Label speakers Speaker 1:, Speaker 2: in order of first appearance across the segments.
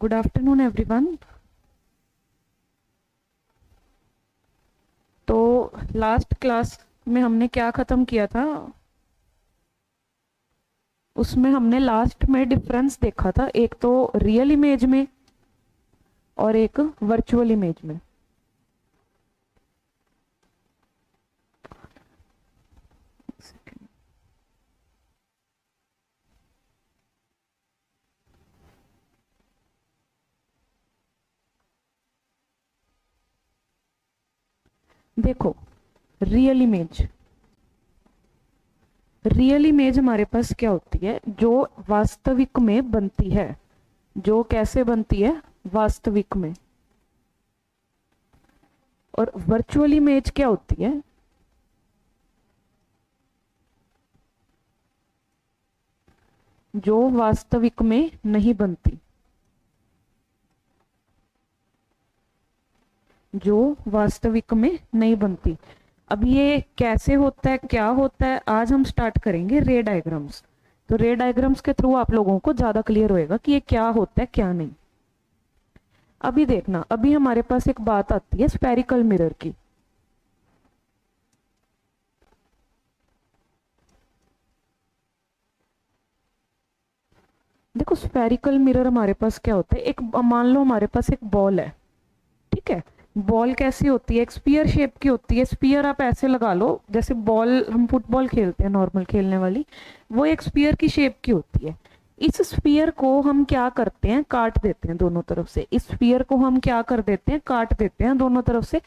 Speaker 1: Good afternoon everyone. तो last class में हमने क्या ख़त्म किया था? उसमें हमने लास्ट में डिफरेंस देखा था, एक तो रियल इमेज में और एक वर्चुअल इमेज में। देखो, रियल इमेज रियल इमेज हमारे पास क्या होती है? जो वास्तविक में बनती है। जो कैसे बनती है? वास्तविक में। और वर्चुअल इमेज क्या होती है? जो वास्तविक में नहीं बनती। जो वास्तविक में नहीं बनती। अब ये कैसे होता है, क्या होता है, आज हम स्टार्ट करेंगे रे डायग्राम्स। तो रे डायग्राम्स के थ्रू आप लोगों को ज्यादा क्लियर होएगा कि ये क्या होता है क्या नहीं। अभी देखना, अभी हमारे पास एक बात आती है स्फेरिकल मिरर की। देखो, स्फेरिकल मिरर हमारे पास क्या होता है? एक मान लो हमारे पास एक बॉल है, ठीक है। बॉल कैसी होती है? एक स्पीयर शेप की होती है। स्पीयर आप ऐसे लगा लो जैसे बॉल हम फुटबॉल खेलते हैं नॉर्मल खेलने वाली, वो एक स्पीयर की शेप की होती है। इस स्पीयर को हम क्या करते हैं? काट देते हैं दोनों तरफ से। इस स्पीयर को हम क्या कर देते हैं? काट देते हैं दोनों तरफ से।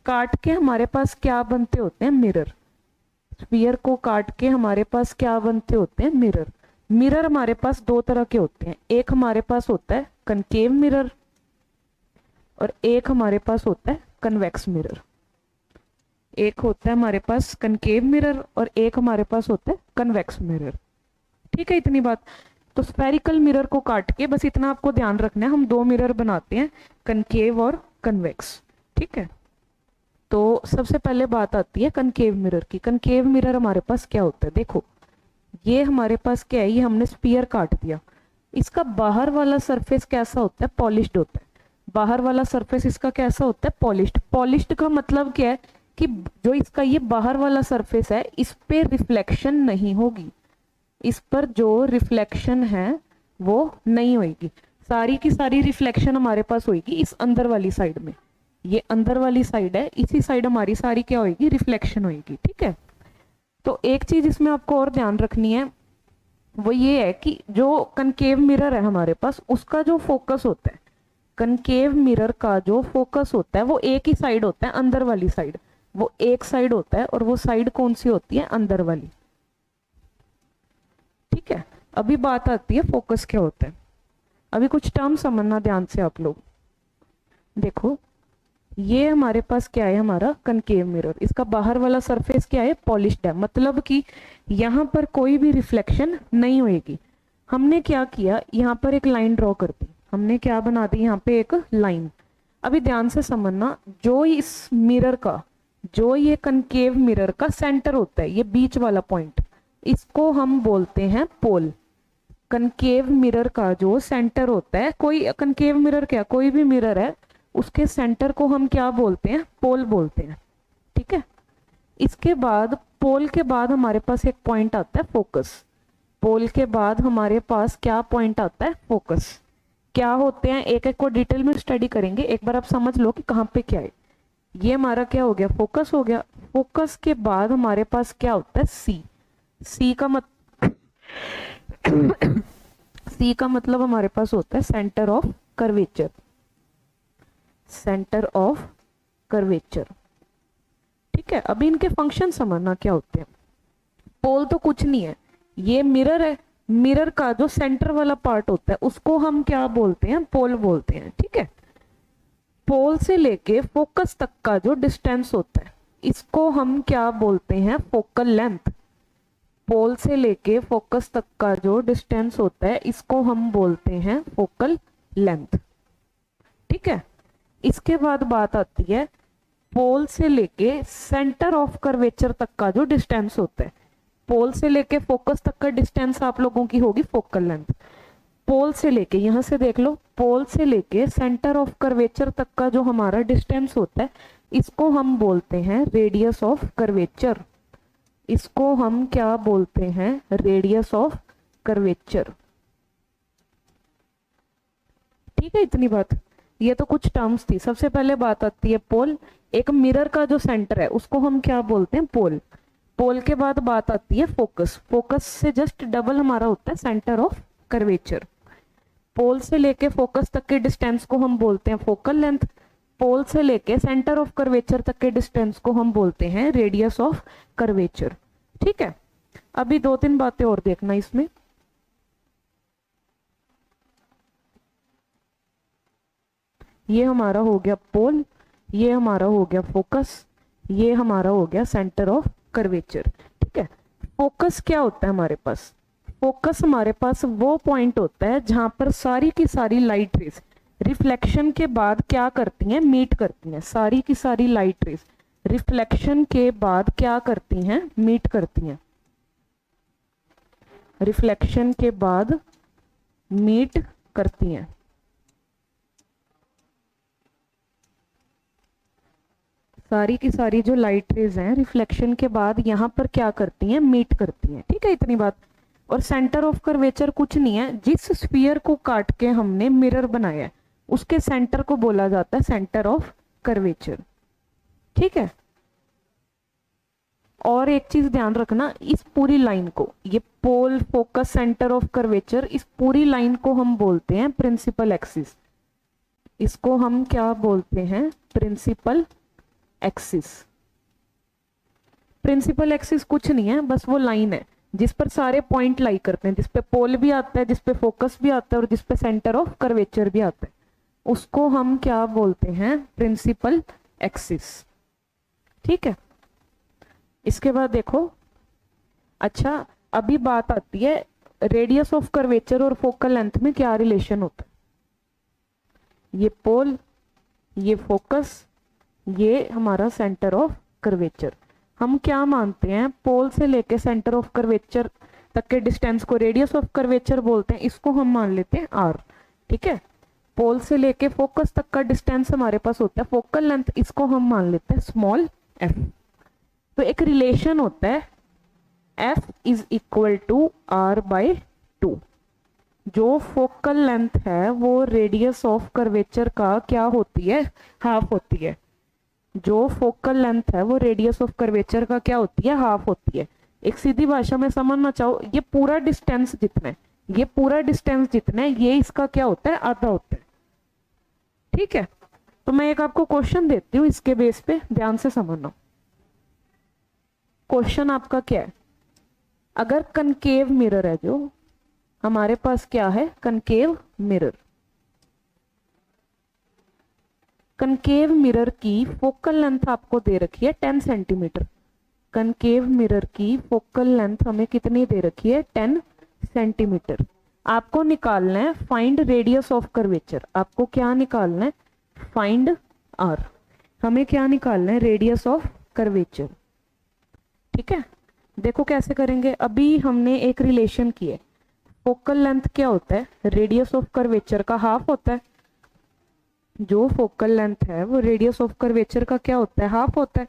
Speaker 1: काट के हमारे पास क्या बनते होते हैं? मिरर। स्पीयर को काट के हमारे पास क्या बनते होते हैं? मिरर। मिरर हमारे पास दो तरह के होते हैं। एक हमारे पास होता है कनकेव मिरर और एक हमारे पास होता है कन्वेक्स मिरर। एक होता है हमारे पास कनकेव मिरर और एक हमारे पास होता है कन्वेक्स मिरर। ठीक है, इतनी बात। तो स्फेरिकल मिरर को काट के बस इतना आपको ध्यान रखना है, हम दो मिरर बनाते हैं, कनकेव और कन्वेक्स। ठीक है। तो सबसे पहले बात आती है कनकेव मिरर की। कनकेव मिरर हमारे पास क्या होता है? देखो, ये हमारे पास क्या है? ये हमने स्पीयर काट दिया। इसका बाहर वाला सरफेस कैसा होता है? पॉलिश्ड होता है। बाहर वाला सरफेस इसका कैसा होता है? पॉलिश्ड। पॉलिश्ड का मतलब क्या है? कि जो इसका ये बाहर वाला सरफेस है, इस पे रिफ्लेक्शन नहीं होगी। इस पर जो रिफ्लेक्शन है वो नहीं होगी। सारी की सारी रिफ्लेक्शन हमारे पास होगी इस अंदर वाली साइड में। ये अंदर वाली साइड है, इसी साइड हमारी सारी क्या होगी? रिफ्लेक्शन होगी। ठीक है। तो एक चीज इसमें आपको और ध्यान रखनी है, वो ये है कि जो कनकेव मिरर है हमारे पास, उसका जो फोकस होता है, कनकेव मिरर का जो फोकस होता है वो एक ही साइड होता है, अंदर वाली साइड। वो एक साइड होता है और वो साइड कौन सी होती है? अंदर वाली। ठीक है। अभी बात आती है फोकस क्या होता है। अभी कुछ टर्म समझना ध्यान से आप लोग। देखो, ये हमारे पास क्या है? हमारा कनकेव मिरर। इसका बाहर वाला सरफेस क्या है? पॉलिश्ड है, मतलब कि यहाँ पर कोई भी रिफ्लेक्शन नहीं होगी। हमने क्या किया? यहाँ पर एक लाइन ड्रॉ कर दी। हमने क्या बना दी? यहाँ पे एक लाइन। अभी ध्यान से समझना, जो इस मिरर का, जो ये कनकेव मिरर का सेंटर होता है, ये बीच वाला पॉइंट, इसको हम बोलते हैं पोल। कनकेव मिरर का जो सेंटर होता है, कोई कनकेव मिरर क्या, कोई भी मिरर है, उसके सेंटर को हम क्या बोलते हैं? पोल बोलते हैं। ठीक है। इसके बाद, पोल के बाद हमारे पास एक पॉइंट आता है फोकस। पोल के बाद हमारे पास क्या पॉइंट आता है? फोकस। क्या होते हैं एक एक को डिटेल में स्टडी करेंगे, एक बार आप समझ लो कि कहाँ पे क्या है। ये हमारा क्या हो गया? फोकस हो गया। फोकस के बाद हमारे पास क्या होता है? सी। सी का मत सी का मतलब हमारे पास होता है centre of curvature. Centre of curvature. ठीक है। अभी इनके फंक्शन समझना क्या होते हैं। पोल तो कुछ नहीं है, ये मिरर है। मिरर का जो सेंटर वाला पार्ट होता है उसको हम क्या बोलते हैं? पोल बोलते हैं। ठीक है। पोल से लेके फोकस तक का जो डिस्टेंस होता है, इसको हम क्या बोलते हैं? Focal length. पोल से लेके फोकस तक का जो डिस्टेंस होता है, इसको हम बोलते हैं फोकल लेंथ। ठीक है। इसके बाद बात आती है पोल से लेके सेंटर ऑफ कर्वेचर तक का जो डिस्टेंस होता है। पोल से लेके फोकस तक का डिस्टेंस आप लोगों की होगी फोकल लेंथ। पोल से लेके, यहां से देख लो, पोल से लेके सेंटर ऑफ कर्वेचर तक का जो हमारा डिस्टेंस होता है इसको हम बोलते हैं रेडियस ऑफ कर्वेचर। इसको हम क्या बोलते हैं? Radius of curvature. ठीक है, इतनी बात। ये तो कुछ टर्म्स थी। सबसे पहले बात आती है पोल। एक मिरर का जो सेंटर है उसको हम क्या बोलते हैं? पोल। पोल के बाद बात आती है फोकस। फोकस से जस्ट डबल हमारा होता है सेंटर ऑफ कर्वेचर। पोल से लेके फोकस तक के डिस्टेंस को हम बोलते हैं फोकल लेंथ। पोल से लेके सेंटर ऑफ कर्वेचर तक के डिस्टेंस को हम बोलते हैं रेडियस ऑफ कर्वेचर। ठीक है, अभी 2-3 बातें और देखना इसमें। ये हमारा हो गया पोल, ये हमारा हो गया फोकस, ये हमारा हो गया सेंटर ऑफ कर्वेचर। ठीक है, फोकस क्या होता है हमारे पास? फोकस हमारे पास वो पॉइंट होता है जहां पर सारी की सारी लाइट रेज रिफ्लेक्शन के बाद क्या करती हैं? मीट करती हैं। सारी की सारी लाइट रेज रिफ्लेक्शन के बाद क्या करती हैं? मीट करती हैं। रिफ्लेक्शन के बाद मीट करती हैं। सारी की सारी जो लाइट रेज हैं रिफ्लेक्शन के बाद यहाँ पर क्या करती हैं? मीट करती हैं। ठीक है, इतनी बात। और सेंटर ऑफ कर्वेचर कुछ नहीं है, जिस स्फीयर को काट के हमने मिरर बनाया है उसके सेंटर को बोला जाता है सेंटर ऑफ कर्वेचर। ठीक है, और एक चीज ध्यान रखना, इस पूरी लाइन को, ये पोल फोकस सेंटर ऑफ कर्वेचर, इस पूरी लाइन को हम बोलते हैं प्रिंसिपल एक्सिस। इसको हम क्या बोलते हैं? Principal axis. प्रिंसिपल एक्सिस कुछ नहीं है, बस वो लाइन है जिस पर सारे पॉइंट लाई करते हैं, जिस पे पोल भी आता है, जिस पे फोकस भी आता है और जिस पे सेंटर ऑफ कर्वेचर भी आता है, उसको हम क्या बोलते हैं? Principal axis. ठीक है, इसके बाद देखो, अच्छा अभी बात आती है रेडियस ऑफ कर्वेचर और फोकल लेंथ में क्या रिलेशन होता है। ये पोल, ये फोकस, ये हमारा सेंटर ऑफ कर्वेचर। हम क्या मानते हैं? पोल से लेके सेंटर ऑफ कर्वेचर तक के डिस्टेंस को रेडियस ऑफ कर्वेचर बोलते हैं। इसको हम मान लेते हैं आर। ठीक है, पोल से लेके फोकस तक का डिस्टेंस हमारे पास होता है फोकल लेंथ, इसको हम मान लेते हैं स्मॉल एफ। तो एक रिलेशन होता है F is equal to R by 2। जो फोकल लेंथ है वो रेडियस ऑफ कर्वेचर का क्या होती है? हाफ होती है। जो फोकल लेंथ है वो रेडियस ऑफ कर्वेचर का क्या होती है? हाफ होती है। एक सीधी भाषा में समझना चाहो, ये पूरा डिस्टेंस जितना है, ये पूरा डिस्टेंस जितना है, ये इसका क्या होता है? आधा होता है। ठीक है, तो मैं एक आपको क्वेश्चन देती हूँ, इसके बेस पे ध्यान से समझना। क्वेश्चन आपका क्या है? अगर कनकेव मिरर है, जो हमारे पास क्या है? Concave mirror. कनकेव मिरर की फोकल लेंथ आपको दे रखी है 10 सेंटीमीटर। कनकेव मिरर की फोकल लेंथ हमें कितनी दे रखी है? 10 सेंटीमीटर। आपको निकालना है फाइंड रेडियस ऑफ कर्वेचर। आपको क्या निकालना है? Find R. हमें क्या निकालना है? Radius of curvature. ठीक है, देखो कैसे करेंगे। अभी हमने एक रिलेशन की है, फोकल लेंथ क्या होता है? रेडियस ऑफ कर्वेचर का हाफ होता है। जो फोकल लेंथ है वो रेडियस ऑफ कर्वेचर का क्या होता है? हाफ होता है।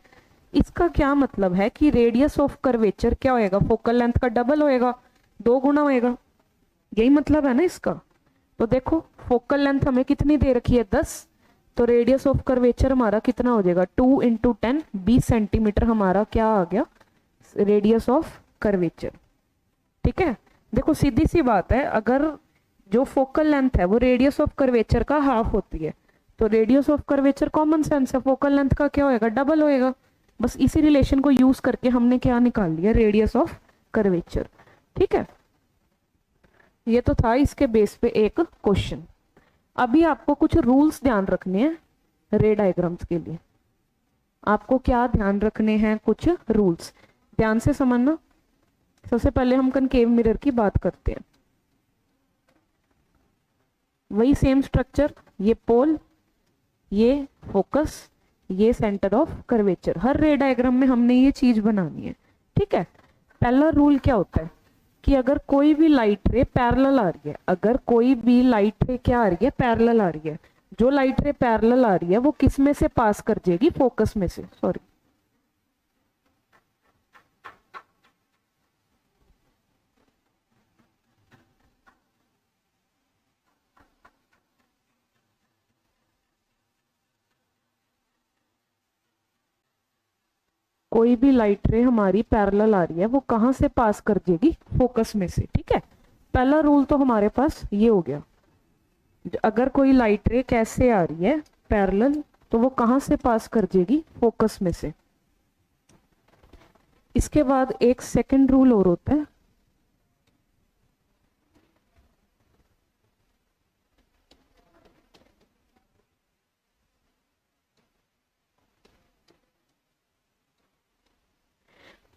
Speaker 1: इसका क्या मतलब है कि रेडियस ऑफ कर्वेचर क्या होएगा? फोकल लेंथ का डबल होएगा, 2 गुना होएगा। यही मतलब है ना इसका। तो देखो फोकल लेंथ हमें कितनी दे रखी है? 10। तो रेडियस ऑफ कर्वेचर हमारा कितना हो जाएगा? 2 × 10, 20 सेंटीमीटर हमारा क्या आ गया? Radius of curvature. ठीक है, देखो सीधी सी बात है, अगर जो फोकल लेंथ है वो रेडियस ऑफ कर्वेचर का हाफ होती है तो radius of curvature common sense है, फोकल लेंथ का क्या होएगा? डबल होएगा। बस इसी रिलेशन को यूज करके हमने क्या निकाल लिया? Radius of curvature. ठीक है, ये तो था इसके बेस पे एक क्वेश्चन। अभी आपको कुछ रूल्स ध्यान रखने हैं रे डायग्राम्स के लिए। आपको क्या ध्यान रखने हैं? कुछ रूल्स ध्यान से समझना। सबसे पहले हम कनकेव मिरर की बात करते हैं। वही सेम स्ट्रक्चर, ये पोल, ये फोकस, ये सेंटर ऑफ कर्वेचर। हर रे डायग्राम में हमने ये चीज बनानी है। ठीक है, पहला रूल क्या होता है कि अगर कोई भी लाइट रे पैरेलल आ रही है, अगर कोई भी लाइट रे क्या आ रही है, पैरेलल आ रही है, जो लाइट रे पैरेलल आ रही है वो किस में से पास कर जाएगी, फोकस में से, सॉरी, कोई भी लाइट रे हमारी पैरेलल आ रही है वो कहाँ से पास कर जाएगी, फोकस में से। ठीक है, पहला रूल तो हमारे पास ये हो गया, अगर कोई लाइट रे कैसे आ रही है, पैरेलल, तो वो कहाँ से पास कर जाएगी, फोकस में से। इसके बाद एक सेकंड रूल और होता है,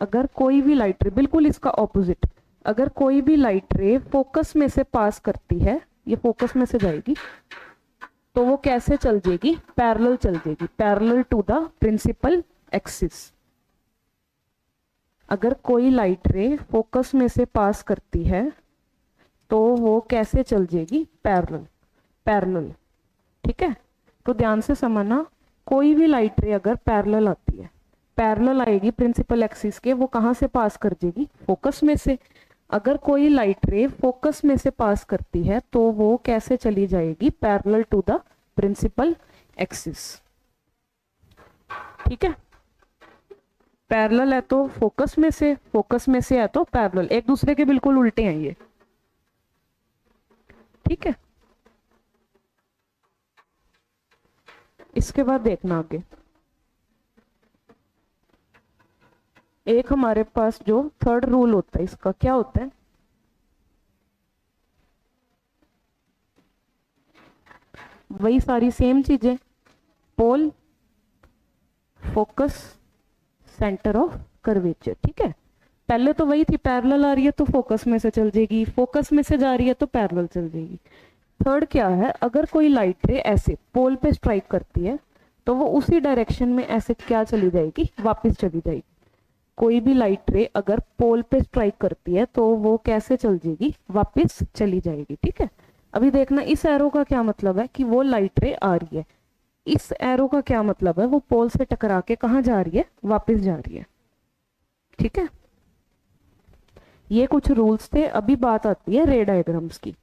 Speaker 1: अगर कोई भी लाइट रे, बिल्कुल इसका ऑपोजिट, अगर कोई भी लाइट रे फोकस में से पास करती है, ये फोकस में से जाएगी, तो वो कैसे चल जाएगी, पैरेलल चल जाएगी, parallel to the principal axis. अगर कोई लाइट रे फोकस में से पास करती है तो वो कैसे चल जाएगी, पैरेलल, पैरेलल। ठीक है, तो ध्यान से समझना, कोई भी लाइट रे अगर पैरेलल आती है, पैरेलल आएगी प्रिंसिपल एक्सिस के, वो कहाँ से पास कर जाएगी, फोकस में से। अगर कोई लाइट रे फोकस में से पास करती है तो वो कैसे चली जाएगी, parallel to the principal axis. ठीक है, पैरेलल है तो फोकस में से, फोकस में से है तो पैरेलल, एक दूसरे के बिल्कुल उल्टे हैं ये। ठीक है, इसके बाद देखना आगे, एक हमारे पास जो थर्ड रूल होता है, इसका क्या होता है, वही सारी सेम चीजें, पोल, फोकस, सेंटर ऑफ कर्वेचर। ठीक है, पहले तो वही थी, पैरेलल आ रही है तो फोकस में से चल जाएगी, फोकस में से जा रही है तो पैरेलल चल जाएगी। थर्ड क्या है, अगर कोई लाइट रे ऐसे पोल पे स्ट्राइक करती है तो वो उसी डायरेक्शन में ऐसे क्या चली जाएगी, वापस चली जाएगी। कोई भी लाइट रे अगर पोल पे स्ट्राइक करती है तो वो कैसे चल जाएगी, वापस चली जाएगी। ठीक है, अभी देखना इस एरो का क्या मतलब है कि वो लाइट रे आ रही है, इस एरो का क्या मतलब है, वो पोल से टकरा के कहाँ जा रही है, वापस जा रही है। ठीक है, ये कुछ रूल्स थे, अभी बात आती है रे डायग्राम्स की।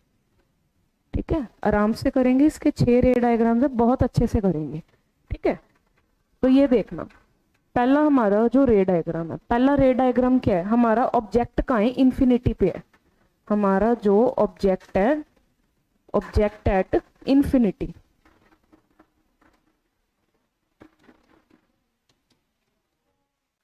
Speaker 1: ठीक है, आराम से करेंगे, इसके 6 रे डायग्राम्स है, बहुत अच्छे से करेंगे। ठीक है, तो ये देखना, पहला हमारा जो रे डायग्राम है, पहला रे डायग्राम क्या है, हमारा ऑब्जेक्ट कहाँ है, इन्फिनिटी पे है, हमारा जो ऑब्जेक्ट है, ऑब्जेक्ट एट इन्फिनिटी।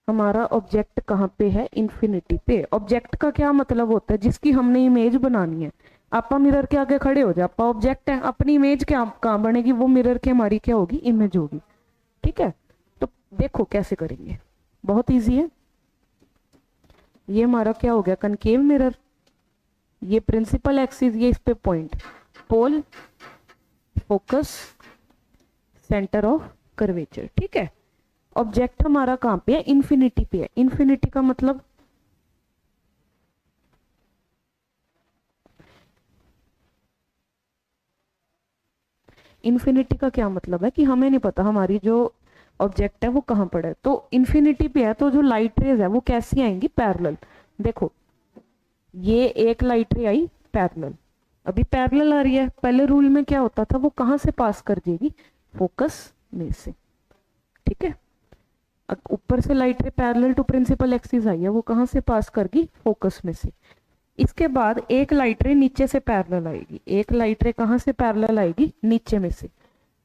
Speaker 1: हमारा ऑब्जेक्ट कहाँ पे है, इन्फिनिटी पे। ऑब्जेक्ट का क्या मतलब होता है, जिसकी हमने इमेज बनानी है। आपा मिरर के आगे खड़े हो जाए, आपा ऑब्जेक्ट है, अपनी इमेज क्या कहाँ बनेगी, वो मिरर के हमारी क्या होगी, इमेज होगी। ठीक है, तो देखो कैसे करेंगे, बहुत इजी है। ये हमारा क्या हो गया, कनकेव मिरर, ये प्रिंसिपल एक्सिस, ये इस पे point, pole, focus, centre of curvature. ठीक है, ऑब्जेक्ट हमारा कहाँ पे है, इन्फिनिटी पे है। इन्फिनिटी का मतलब, इन्फिनिटी का क्या मतलब है कि हमें नहीं पता हमारी जो ऑब्जेक्ट है वो कहाँ पड़ा है, तो इन्फिनिटी पे है तो जो लाइट रेज है वो कैसी आएंगी, पैरेलल। देखो ये एक लाइट रे आई पैरेलल, अभी पैरेलल आ रही है, पहले रूल में क्या होता था, वो कहाँ से पास कर जाएगी, फोकस में से। ठीक है, ऊपर से light ray parallel to principal axis आई है, वो कहाँ से पास करगी, फोकस में से। इसके बाद एक लाइट रे नीचे से पैरेलल आएगी, एक लाइट रे कहाँ से पैरेलल आएगी, नीचे में से,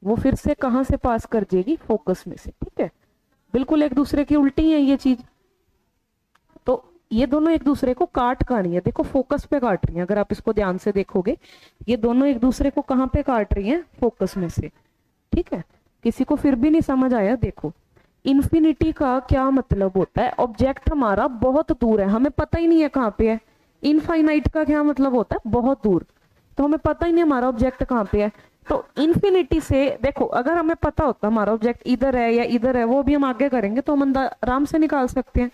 Speaker 1: वो फिर से कहाँ से पास कर जाएगी, फोकस में से। ठीक है, बिल्कुल एक दूसरे की उल्टी है ये चीज, तो ये दोनों एक दूसरे को काट रही है, देखो फोकस पे काट रही है, अगर आप इसको ध्यान से देखोगे ये दोनों एक दूसरे को कहाँ पे काट रही है, फोकस में से। ठीक है, किसी को फिर भी नहीं समझ आया, देखो इन्फिनिटी का क्या मतलब होता है, ऑब्जेक्ट हमारा बहुत दूर है, हमें पता ही नहीं है कहाँ पे है। इनफाइनाइट का क्या मतलब होता है, बहुत दूर, तो हमें पता ही नहीं हमारा ऑब्जेक्ट कहाँ पे है। तो इन्फिनिटी से देखो, अगर हमें पता होता हमारा ऑब्जेक्ट इधर है या इधर है, वो भी हम आगे करेंगे तो हम आराम से निकाल सकते हैं।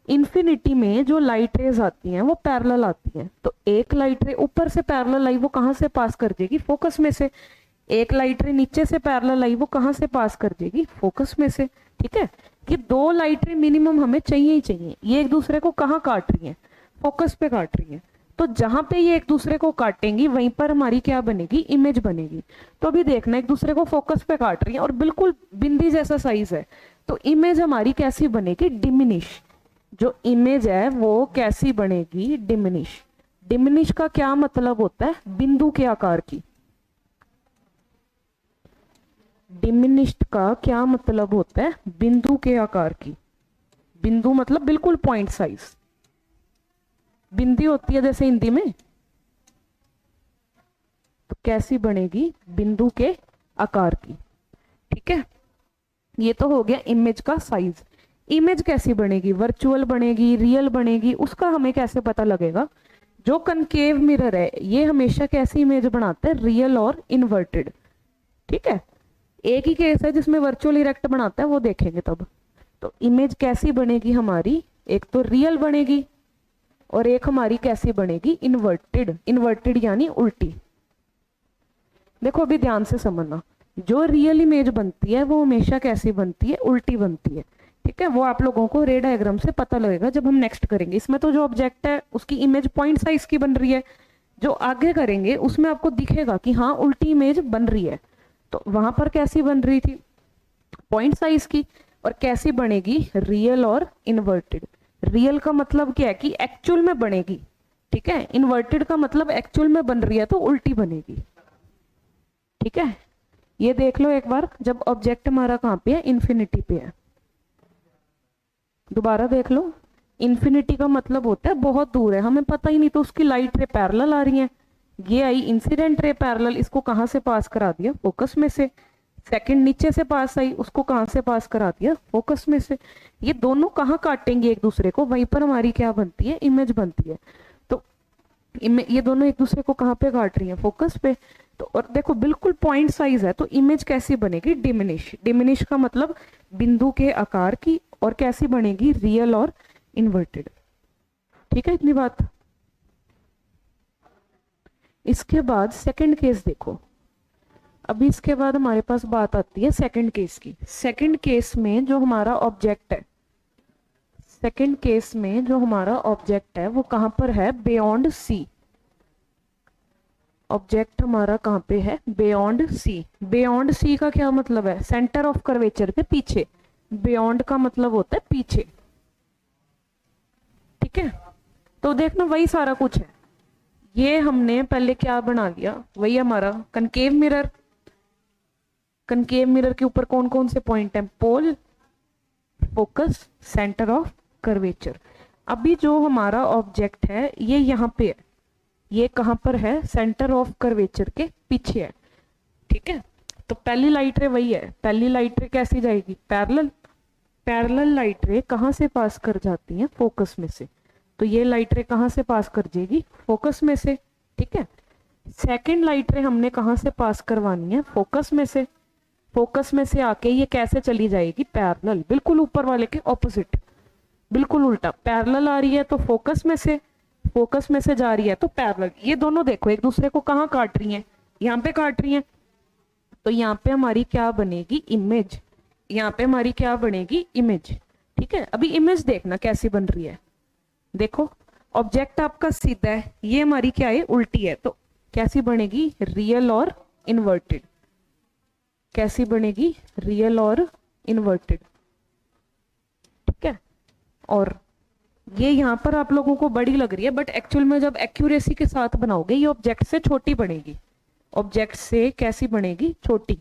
Speaker 1: इन्फिनिटी में जो लाइट रेज आती हैं वो पैरेलल आती हैं, तो एक लाइट रे ऊपर से पैरेलल आई वो कहाँ से पास कर जाएगी, फोकस में से। एक लाइट रे नीचे से पैरेलल आई वो कहाँ से पास कर जाएगी, फोकस में से। ठीक है, ये दो लाइट रे मिनिमम हमें चाहिए ही चाहिए। ये एक दूसरे को कहाँ काट रही हैं, फोकस पे काट रही हैं। तो जहां पे ये एक दूसरे को काटेंगी वहीं पर हमारी क्या बनेगी, इमेज बनेगी। तो अभी देखना, एक दूसरे को फोकस पे काट रही है और बिल्कुल बिंदी जैसा साइज है, तो इमेज हमारी कैसी बनेगी, डिमिनिश। जो इमेज है वो कैसी बनेगी, डिमिनिश। डिमिनिश का क्या मतलब होता है, बिंदु के आकार की। डिमिनिश्ड का क्या मतलब होता है, बिंदु के आकार की। बिंदु मतलब बिल्कुल पॉइंट साइज। बिंदी होती है जैसे हिंदी में, तो कैसी बनेगी, बिंदु के आकार की। ठीक है, ये तो हो गया इमेज का साइज। इमेज कैसी बनेगी, वर्चुअल बनेगी, रियल बनेगी, उसका हमें कैसे पता लगेगा। जो कनकेव मिरर है ये हमेशा कैसी इमेज बनाता है, रियल और इन्वर्टेड। ठीक है, एक ही केस है जिसमें वर्चुअल इरेक्ट बनाता है, वो देखेंगे तब। तो इमेज कैसी बनेगी हमारी, एक तो रियल बनेगी और एक हमारी कैसी बनेगी, इन्वर्टेड। इन्वर्टेड यानी उल्टी। देखो अभी ध्यान से समझना, जो रियल इमेज बनती है वो हमेशा कैसी बनती है, उल्टी बनती है। ठीक है, वो आप लोगों को रे डायग्राम से पता लगेगा जब हम नेक्स्ट करेंगे। इसमें तो जो ऑब्जेक्ट है उसकी इमेज पॉइंट साइज की बन रही है, जो आगे करेंगे उसमें आपको दिखेगा कि हाँ उल्टी इमेज बन रही है। तो वहां पर कैसी बन रही थी, पॉइंट साइज की। और कैसी बनेगी, रियल और इन्वर्टेड। रियल का मतलब क्या है कि एक्चुअल में बनेगी। ठीक है, इन्वर्टेड का मतलब एक्चुअल में बन रही है तो उल्टी बनेगी। ठीक है, ये देख लो एक बार, जब ऑब्जेक्ट हमारा कहाँ पे है, इन्फिनिटी पे है। दोबारा देख लो, इन्फिनिटी का मतलब होता है बहुत दूर है, हमें पता ही नहीं, तो उसकी लाइट रे पैरेलल आ रही है। ये आई इंसिडेंट रे पैरेलल, इसको कहाँ से पास करा दिया, फोकस में से। सेकंड नीचे से पास आई, उसको कहाँ से पास करा दिया, फोकस में से। ये दोनों कहाँ काटेंगे एक दूसरे को, वहीं पर हमारी क्या बनती है, इमेज बनती है। तो ये दोनों एक दूसरे को कहाँ पे काट रही है, फोकस पे। तो और देखो बिल्कुल पॉइंट साइज है, तो इमेज कैसी बनेगी, डिमिनिश। डिमिनिश का मतलब बिंदु के आकार की, और कैसी बनेगी, रियल और इन्वर्टेड। ठीक है, इतनी बात। इसके बाद सेकंड केस देखो। अभी इसके बाद हमारे पास बात आती है सेकंड केस की। सेकंड केस में जो हमारा ऑब्जेक्ट है, सेकंड केस में जो हमारा ऑब्जेक्ट है वो कहां पर है, बियॉन्ड सी। ऑब्जेक्ट हमारा कहां पे है, बियॉन्ड सी। बियॉन्ड सी का क्या मतलब है, सेंटर ऑफ कर्वेचर के पीछे। बियॉन्ड का मतलब होता है पीछे। ठीक है, तो देखना वही सारा कुछ है। ये हमने पहले क्या बना लिया, वही हमारा कनकेव मिरर। कनकेव मिरर के ऊपर कौन कौन से पॉइंट हैं, पोल, फोकस, सेंटर ऑफ कर्वेचर। अभी जो हमारा ऑब्जेक्ट है ये यहाँ पे है, ये कहाँ पर है, सेंटर ऑफ कर्वेचर के पीछे है। ठीक है, तो पहली लाइट रे वही है। पहली लाइट रे कैसी जाएगी, पैरेलल। पैरेलल लाइट रे कहाँ से पास कर जाती है, फोकस में से। तो ये लाइट रे कहाँ से पास कर जाएगी, फोकस में से। ठीक है, सेकंड लाइट रे हमने कहाँ से पास करवानी है, फोकस में से। फोकस में से आके ये कैसे चली जाएगी, पैरेलल, बिल्कुल ऊपर वाले के ऑपोजिट, बिल्कुल उल्टा। पैरेलल आ रही है तो फोकस में से, फोकस में से जा रही है तो पैरेलल। ये दोनों देखो एक दूसरे को कहाँ काट रही हैं, यहाँ पे काट रही हैं। तो यहाँ पे हमारी क्या बनेगी, इमेज। यहाँ पे हमारी क्या बनेगी, इमेज। ठीक है, अभी इमेज देखना कैसी बन रही है। देखो ऑब्जेक्ट आपका सीधा है, ये हमारी क्या है, उल्टी है, तो कैसी बनेगी, रियल और इन्वर्टेड। कैसी बनेगी, रियल और इन्वर्टेड। ठीक है, और ये यहाँ पर आप लोगों को बड़ी लग रही है, बट एक्चुअल में जब एक्यूरेसी के साथ बनाओगे ये ऑब्जेक्ट से छोटी बनेगी। ऑब्जेक्ट से कैसी बनेगी, छोटी।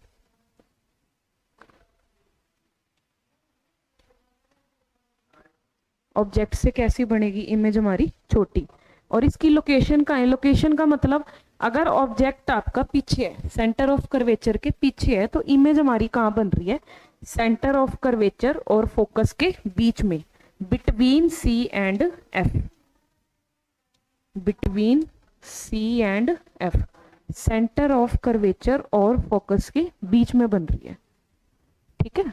Speaker 1: ऑब्जेक्ट से कैसी बनेगी, इमेज हमारी छोटी। और इसकी लोकेशन का है, लोकेशन का मतलब अगर ऑब्जेक्ट आपका पीछे है, सेंटर ऑफ कर्वेचर के पीछे है, तो इमेज हमारी कहाँ बन रही है, सेंटर ऑफ कर्वेचर और फोकस के बीच में, between C and F. Between C and F, centre of curvature और फोकस के बीच में बन रही है। ठीक है,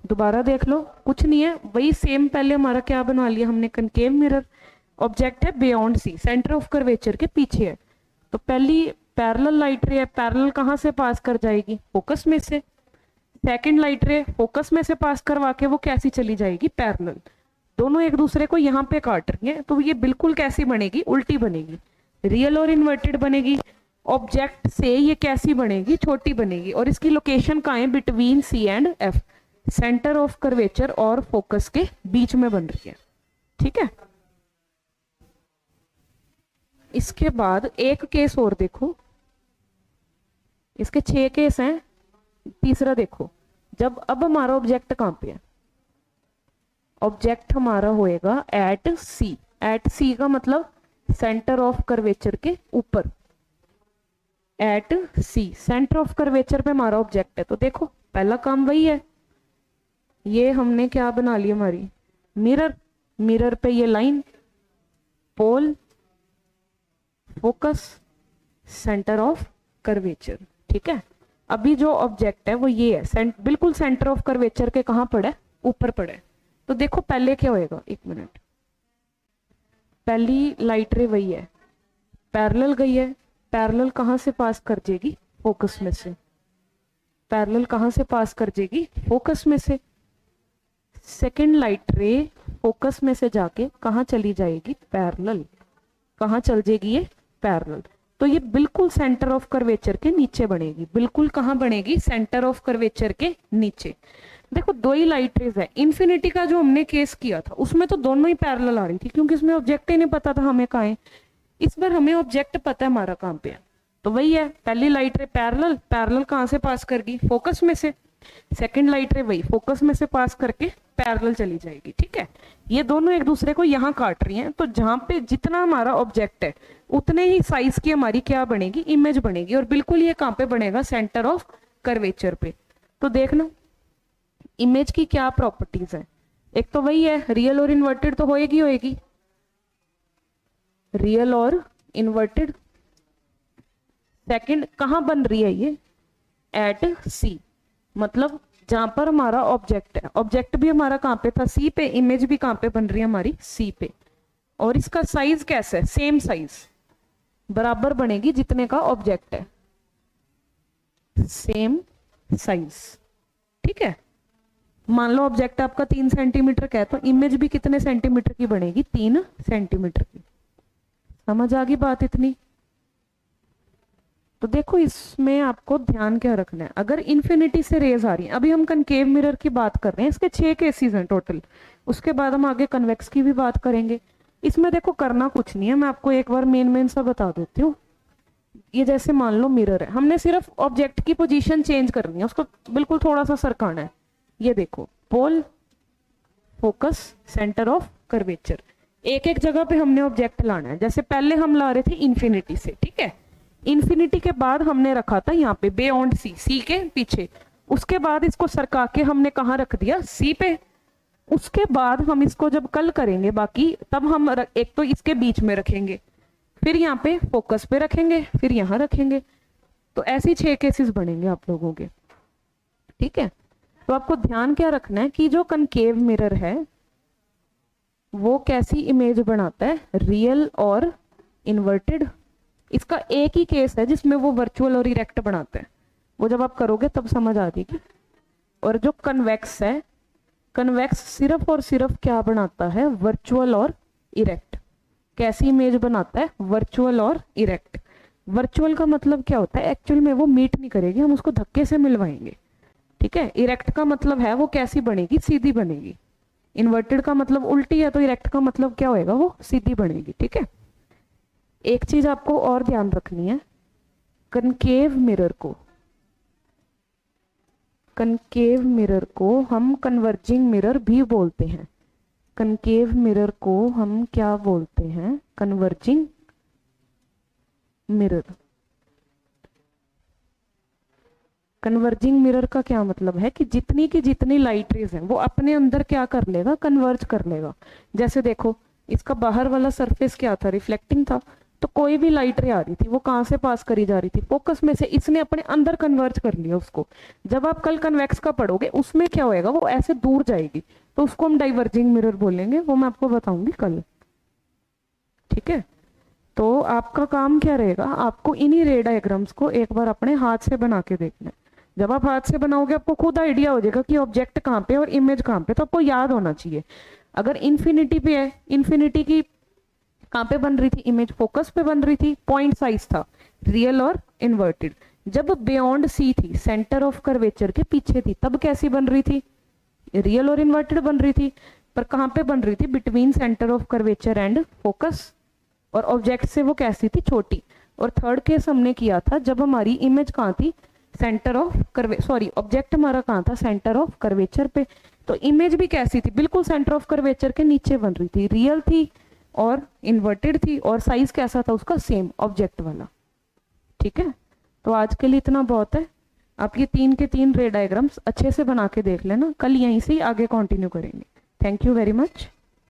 Speaker 1: दोबारा देख लो, कुछ नहीं है, वही सेम पहले हमारा क्या बना लिया हमने, कनकेव मिरर। ऑब्जेक्ट है beyond C, centre of curvature के पीछे है। तो पहली पैरेलल लाइट रे है, पैरेलल कहाँ से पास कर जाएगी, फोकस में से। सेकंड लाइट रे फोकस में से पास करवा के वो कैसी चली जाएगी, पैरेलल। दोनों एक दूसरे को यहाँ पे काट रही है, तो ये बिल्कुल कैसी बनेगी, उल्टी बनेगी, रियल और इन्वर्टेड बनेगी। ऑब्जेक्ट से ये कैसी बनेगी, छोटी बनेगी। और इसकी लोकेशन कहाँ है, between C and F, centre of curvature और फोकस के बीच में बन रही है। ठीक है, इसके बाद एक केस और देखो, इसके 6 केस हैं। तीसरा देखो, जब अब हमारा ऑब्जेक्ट कहां पे है, ऑब्जेक्ट हमारा होएगा एट सी। एट सी का मतलब सेंटर ऑफ कर्वेचर के ऊपर, at C centre of curvature पे हमारा ऑब्जेक्ट है। तो देखो पहला काम वही है, ये हमने क्या बना ली हमारी मिरर, मिरर पे ये line, pole, focus, centre of curvature. ठीक है, अभी जो ऑब्जेक्ट है वो ये है, बिल्कुल सेंटर ऑफ कर्वेचर के कहाँ पड़ा है, ऊपर पड़ा है। तो देखो पहले क्या होएगा, एक मिनट, पहली लाइट रे वही है, पैरेलल गई है, पैरेलल कहाँ से पास कर जाएगी, फोकस में से। पैरेलल कहाँ से पास कर जाएगी, फोकस में से। सेकंड लाइट रे फोकस में से जाके कहाँ चली जाएगी, पैरेलल। कहाँ चल जाएगी ये, पैरेलल। तो ये बिल्कुल सेंटर ऑफ कर्वेचर के नीचे बनेगी, बिल्कुल कहाँ बनेगी, सेंटर ऑफ कर्वेचर के नीचे। देखो दो ही लाइट रेज है, इन्फिनिटी का जो हमने केस किया था उसमें तो दोनों ही पैरेलल आ रही थी, क्योंकि इसमें ऑब्जेक्ट ही नहीं पता था हमें कहाँ है। इस बार हमें ऑब्जेक्ट पता है हमारा कहाँ पे है, तो वही है, पहली लाइट रे पैरेलल, पैरेलल कहाँ से पास कर गई, फोकस में से। सेकंड लाइट रे वही फोकस में से पास करके पैरेलल चली जाएगी। ठीक है, ये दोनों एक दूसरे को यहाँ काट रही हैं, तो जहां पे जितना हमारा ऑब्जेक्ट है उतने ही साइज की हमारी क्या बनेगी, इमेज बनेगी। और बिल्कुल ये कहाँ पे बनेगा, सेंटर ऑफ कर्वेचर पे। तो देखना इमेज की क्या प्रॉपर्टीज है, एक तो वही है रियल और इन्वर्टेड तो होएगी होएगी, रियल और इन्वर्टेड। सेकंड कहाँ बन रही है ये, एट सी, मतलब जहां पर हमारा ऑब्जेक्ट है, ऑब्जेक्ट भी हमारा कहाँ पे था, सी पे, इमेज भी कहाँ पे बन रही है हमारी, सी पे। और इसका साइज कैसा है, सेम साइज, बराबर बनेगी जितने का ऑब्जेक्ट है, सेम साइज। ठीक है, मान लो ऑब्जेक्ट आपका 3 सेंटीमीटर का है, तो इमेज भी कितने सेंटीमीटर की बनेगी, 3 सेंटीमीटर की। समझ आ गई बात इतनी। तो देखो इसमें आपको ध्यान क्या रखना है, अगर इन्फिनिटी से रेज आ रही है, अभी हम कनकेव मिरर की बात कर रहे हैं, इसके 6 केसेस हैं टोटल, उसके बाद हम आगे कन्वेक्स की भी बात करेंगे। इसमें देखो करना कुछ नहीं है, मैं आपको एक बार मेन सा बता देती हूँ। ये जैसे मान लो मिरर है, हमने सिर्फ ऑब्जेक्ट की पोजीशन चेंज करनी है, उसको बिल्कुल थोड़ा सा सरकाना है। ये देखो पोल, फोकस, सेंटर ऑफ कर्वेचर, एक एक जगह पे हमने ऑब्जेक्ट लाना है। जैसे पहले हम ला रहे थे इन्फिनिटी से, ठीक है, इन्फिनिटी के बाद हमने रखा था यहाँ पे बियॉन्ड सी, सी के पीछे। उसके बाद इसको सरका के हमने कहाँ रख दिया, सी पे। उसके बाद हम इसको जब कल करेंगे बाकी, तब हम एक तो इसके बीच में रखेंगे, फिर यहाँ पे फोकस पे रखेंगे, फिर यहाँ रखेंगे। तो ऐसी 6 केसेस बनेंगे आप लोगों के। ठीक है, तो आपको ध्यान क्या रखना है कि जो कनकेव मिरर है वो कैसी इमेज बनाता है, रियल और इन्वर्टेड। इसका एक ही केस है जिसमें वो वर्चुअल और इरेक्ट बनाते हैं, वो जब आप करोगे तब समझ आ जाएगी। और जो कन्वेक्स है, कन्वेक्स सिर्फ और सिर्फ क्या बनाता है, वर्चुअल और इरेक्ट। कैसी इमेज बनाता है, वर्चुअल और इरेक्ट। वर्चुअल का मतलब क्या होता है, एक्चुअल में वो मीट नहीं करेगी, हम उसको धक्के से मिलवाएंगे। ठीक है, इरेक्ट का मतलब है वो कैसी बनेगी, सीधी बनेगी। इन्वर्टेड का मतलब उल्टी है, तो इरेक्ट का मतलब क्या होएगा, वो सीधी बनेगी। ठीक है, एक चीज आपको और ध्यान रखनी है, कनकेव मिरर को हम कन्वर्जिंग मिरर भी बोलते हैं। कनकेव मिरर को हम क्या बोलते हैं, कन्वर्जिंग मिरर। कन्वर्जिंग मिरर का क्या मतलब है कि जितनी की जितनी लाइट रेज है वो अपने अंदर क्या कर लेगा, कन्वर्ज कर लेगा। जैसे देखो इसका बाहर वाला सरफेस क्या था, रिफ्लेक्टिंग था, तो कोई भी लाइट रे आ रही थी वो कहाँ से पास करी जा रही थी, फोकस में से, इसने अपने अंदर कन्वर्ज कर लिया उसको। जब आप कल कन्वेक्स का पढ़ोगे उसमें क्या होएगा, वो ऐसे दूर जाएगी, तो उसको हम डाइवर्जिंग मिरर बोलेंगे, वो मैं आपको बताऊंगी कल। ठीक है, तो आपका काम क्या रहेगा, आपको इन्हीं रे डायग्राम्स को एक बार अपने हाथ से बना के देखना है। जब आप हाथ से बनाओगे आपको खुद आइडिया हो जाएगा कि ऑब्जेक्ट कहाँ पे और इमेज कहाँ पे, तो आपको याद होना चाहिए। अगर इन्फिनिटी पे है, इन्फिनिटी की कहाँ पे बन रही थी इमेज, फोकस पे बन रही थी, पॉइंट साइज था, रियल और इन्वर्टेड। जब बियॉन्ड सी थी, सेंटर ऑफ कर्वेचर के पीछे थी, तब कैसी बन रही थी, रियल और इन्वर्टेड बन रही थी। पर कहाँ पे बन रही थी, between centre of curvature and focus, और ऑब्जेक्ट से वो कैसी थी, छोटी। और थर्ड केस हमने किया था जब हमारी इमेज कहाँ थी, centre of curve sorry object हमारा कहाँ था, सेंटर ऑफ कर्वेचर पे, तो इमेज भी कैसी थी, बिल्कुल सेंटर ऑफ कर्वेचर के नीचे बन रही थी, रियल थी और इन्वर्टेड थी, और साइज कैसा था उसका, सेम ऑब्जेक्ट वाला। ठीक है, तो आज के लिए इतना बहुत है। आप ये 3 के 3 रे डायग्राम्स अच्छे से बना के देख लेना, कल यहीं से ही आगे कंटिन्यू करेंगे। Thank you very much.